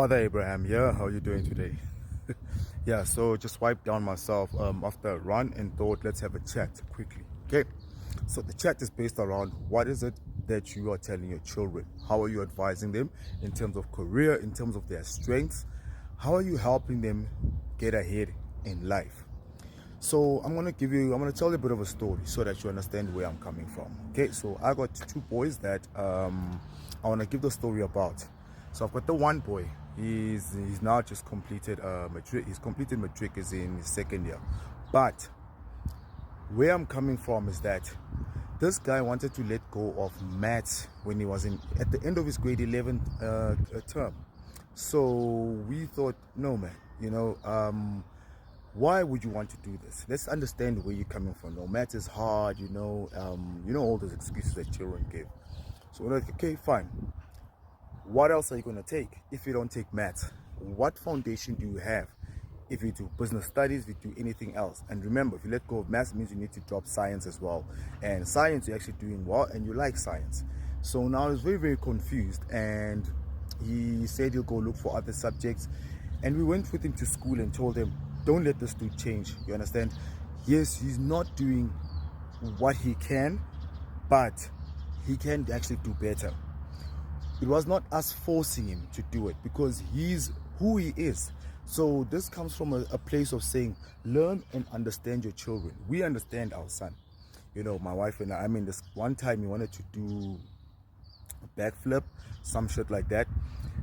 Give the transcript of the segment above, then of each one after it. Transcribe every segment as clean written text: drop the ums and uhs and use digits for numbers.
Father Abraham here. How are you doing today? Yeah, so just wiped down myself after a run and thought let's have a chat quickly. Okay, so the chat is based around what is it that you are telling your children? How are you advising them in terms of career, in terms of their strengths? How are you helping them get ahead in life? So I'm gonna tell you a bit of a story so that you understand where I'm coming from. Okay, so I got two boys that I wanna give the story about. So I've got the one boy. He's now just completed matric. He's completed matric, is in his second year. But where I'm coming from is that this guy wanted to let go of maths when he was at the end of his grade 11 term. So we thought, no man, why would you want to do this? Let's understand where you're coming from. No, math is hard, all those excuses that children give. So we're like, okay, fine. What else are you going to take if you don't take math? What foundation do you have if you do business studies, if you do anything else? And remember, if you let go of math, it means you need to drop science as well. And science, you're actually doing well and you like science. So now he's very, very confused, and he said he'll go look for other subjects. And we went with him to school and told him, don't let this dude change. You understand? Yes, he's not doing what he can, but he can actually do better. It was not us forcing him to do it because he's who he is. So this comes from a place of saying, learn and understand your children. We understand our son. My wife and I mean, this one time he wanted to do a backflip, some shit like that.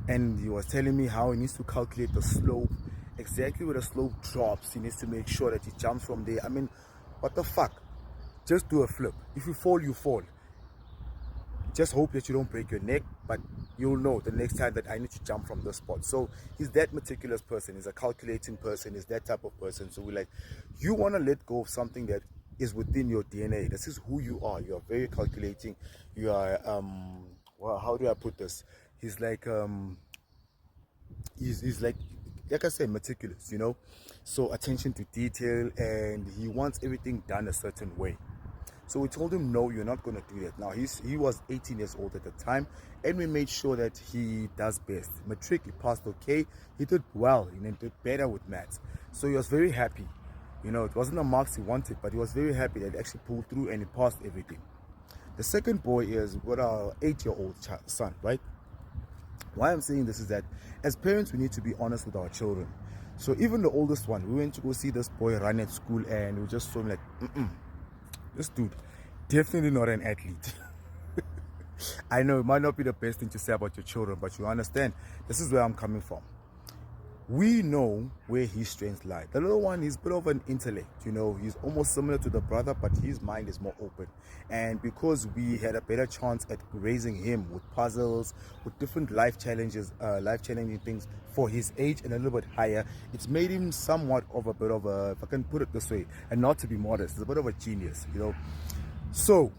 And he was telling me how he needs to calculate the slope, exactly where the slope drops. He needs to make sure that he jumps from there. I mean, what the fuck? Just do a flip. If you fall, you fall. Just hope that you don't break your neck, but you'll know the next time that I need to jump from this spot. So he's that meticulous person. He's a calculating person. He's that type of person. So we're like, you want to let go of something that is within your DNA. This is who you are. You are very calculating. You are, well, how do I put this? He's like, he's like I said, meticulous, so attention to detail, and he wants everything done a certain way. So we told him, no, you're not going to do that. Now he was 18 years old at the time, and we made sure that he does best. Matric, he passed okay. He did well. He did better with maths. So he was very happy. It wasn't the marks he wanted, but he was very happy that he actually pulled through and he passed everything. The second boy is what our 8-year-old son, right? Why I'm saying this is that as parents, we need to be honest with our children. So even the oldest one, we went to go see this boy run at school, and we just saw him like, this dude, definitely not an athlete. I know it might not be the best thing to say about your children, but you understand, this is where I'm coming from. We know where his strengths lie. The little one is a bit of an intellect, he's almost similar to the brother, but his mind is more open. And because we had a better chance at raising him with puzzles, with different life-challenging things for his age and a little bit higher, it's made him somewhat of a bit of a, if I can put it this way, and not to be modest, he's a bit of a genius, So,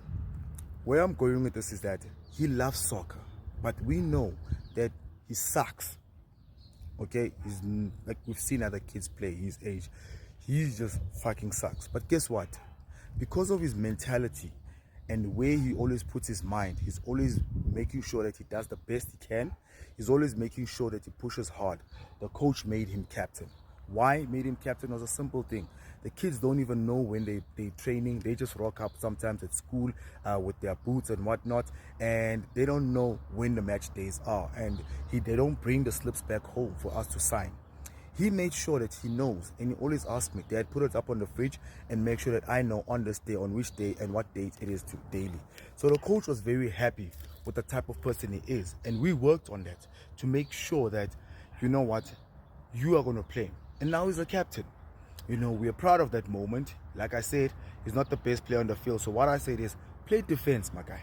where I'm going with this is that he loves soccer, but we know that he sucks. Okay, he's like, we've seen other kids play his age. He just fucking sucks. But guess what? Because of his mentality and where he always puts his mind, he's always making sure that he does the best he can. He's always making sure that he pushes hard. The coach made him captain. Why made him captain was a simple thing. The kids don't even know when they're training. They just rock up sometimes at school with their boots and whatnot, and they don't know when the match days are, and they don't bring the slips back home for us to sign. He made sure that he knows, and he always asks me, Dad, put it up on the fridge and make sure that I know on this day, on which day and what date it is to daily. So the coach was very happy with the type of person he is, and we worked on that to make sure that, you are going to play. And now he's a captain. We are proud of that moment. Like I said, he's not the best player on the field. So what I said is, play defense, my guy.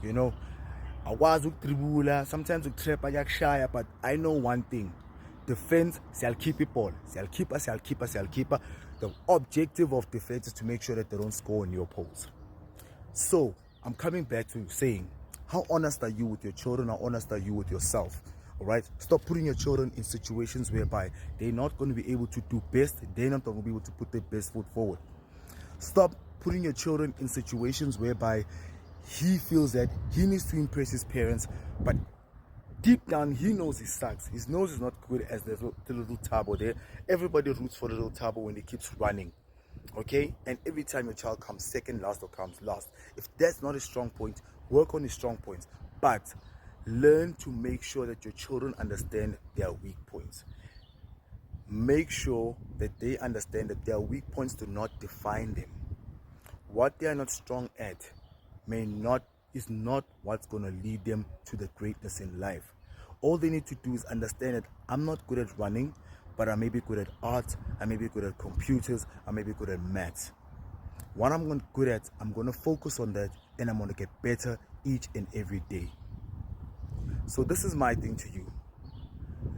I was tribula, sometimes trap shy, but I know one thing. Defense, shall keep it ball. Shall keep us. The objective of defense is to make sure that they don't score on your post. So I'm coming back to saying, how honest are you with your children? How honest are you with yourself? All right, stop putting your children in situations whereby they're not going to be able to do best. They're not going to be able to put their best foot forward. Stop putting your children in situations whereby he feels that he needs to impress his parents, but deep down, he knows he sucks. He knows he's not good as the little Tabo there. Everybody roots for the little Tabo when he keeps running. Okay? And every time your child comes second last or comes last, if that's not a strong point, work on his strong points. But learn to make sure that your children understand their weak points. Make sure that they understand that their weak points do not define them. What they are not strong at is not what's going to lead them to the greatness in life. All they need to do is understand that I'm not good at running, but I may be good at art, I may be good at computers, I may be good at maths. What I'm good at, I'm going to focus on that, and I'm going to get better each and every day. So this is my thing to you.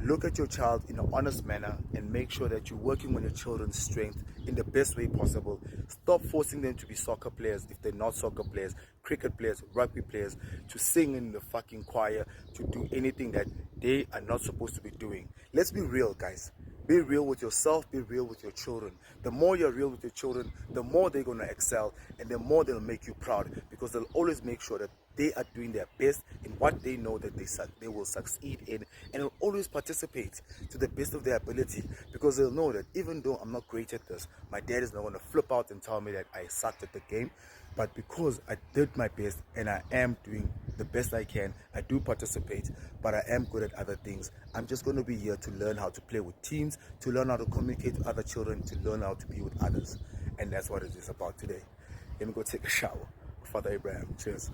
Look at your child in an honest manner and make sure that you're working on your children's strength in the best way possible. Stop forcing them to be soccer players if they're not soccer players, cricket players, rugby players, to sing in the fucking choir, to do anything that they are not supposed to be doing. Let's be real, guys. Be real with yourself, be real with your children. The more you're real with your children, the more they're going to excel, and the more they'll make you proud, because they'll always make sure that they are doing their best in what they know that they will succeed in, and will always participate to the best of their ability, because they'll know that even though I'm not great at this, my dad is not going to flip out and tell me that I sucked at the game. But because I did my best and I am doing the best I can, I do participate, but I am good at other things. I'm just going to be here to learn how to play with teams, to learn how to communicate with other children, to learn how to be with others. And that's what it is about today. Let me go take a shower. Father Abraham, cheers.